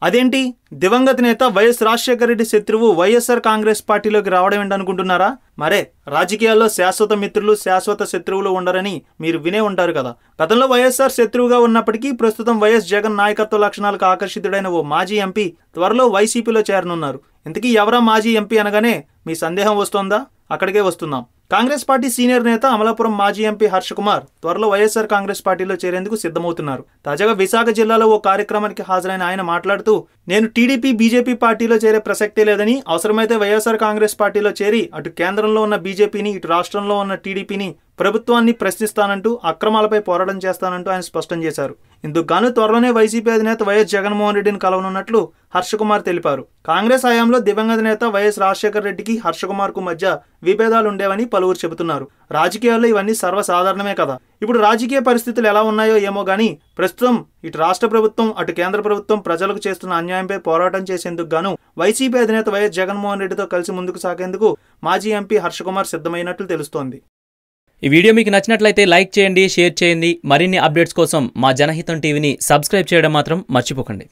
అదేంటి, దివంగత నేత వైఎస్ రాజశేఖర రెడ్డి శత్రువు వైఎస్ఆర్ కాంగ్రెస్ పార్టీలోకి రావడం ఏంటనుకుంటున్నారా? మరే, రాజకీయాల్లో శాశ్వత మిత్రులు శాశ్వత శత్రువులు ఉండరని మీరు వినే ఉంటారు కదా. గతంలో వైఎస్ఆర్ శత్రువుగా ఉన్నప్పటికీ ప్రస్తుతం వైఎస్ జగన్ నాయకత్వ లక్షణాలకు ఆకర్షితుడైన ఓ మాజీ ఎంపీ త్వరలో వైసీపీలో చేరనున్నారు. ఇంతకీ ఎవరా మాజీ ఎంపీ అనగానే మీ సందేహం వస్తోందా? అక్కడికే వస్తున్నాం. కాంగ్రెస్ పార్టీ సీనియర్ నేత అమలాపురం మాజీ ఎంపీ హర్ష కుమార్ త్వరలో వైఎస్ఆర్ కాంగ్రెస్ పార్టీలో చేరేందుకు సిద్ధమవుతున్నారు. తాజాగా విశాఖ జిల్లాలో ఓ కార్యక్రమానికి హాజరైన ఆయన మాట్లాడుతూ, నేను టీడీపీ బీజేపీ పార్టీలో చేరే ప్రసక్తే లేదని, అవసరమైతే వైఎస్ఆర్ కాంగ్రెస్ పార్టీలో చేరి అటు కేంద్రంలో ఉన్న బీజేపీని ఇటు రాష్ట్రంలో ఉన్న టీడీపీని ప్రభుత్వాన్ని ప్రశ్నిస్తానంటూ అక్రమాలపై పోరాటం చేస్తానంటూ ఆయన స్పష్టం చేశారు. ఇందుకు గాను త్వరలోనే వైసీపీ అధినేత వైఎస్ జగన్మోహన్ రెడ్డిని కలవనున్నట్లు హర్ష కుమార్ తెలిపారు. కాంగ్రెస్ హయాంలో దివంగత నేత వైఎస్ రాజశేఖర రెడ్డికి హర్ష కుమార్ కు మధ్య విభేదాలుండేవని పలువురు చెబుతున్నారు. రాజకీయాల్లో ఇవన్నీ సర్వసాధారణమే కదా. ఇప్పుడు రాజకీయ పరిస్థితులు ఎలా ఉన్నాయో ఏమో గానీ ప్రస్తుతం ఇటు రాష్ట్ర ప్రభుత్వం అటు కేంద్ర ప్రభుత్వం ప్రజలకు చేస్తున్న అన్యాయంపై పోరాటం చేసేందుకు గాను వైసీపీ అధినేత వైఎస్ జగన్మోహన్ రెడ్డితో కలిసి ముందుకు సాగేందుకు మాజీ ఎంపీ హర్ష కుమార్ సిద్ధమైనట్లు తెలుస్తోంది. ఈ వీడియో మీకు నచ్చినట్లయితే లైక్ చేయండి, షేర్ చేయండి. మరిన్ని అప్డేట్స్ కోసం మా జనహితం టీవీని సబ్స్క్రైబ్ చేయడం మాత్రం మర్చిపోకండి.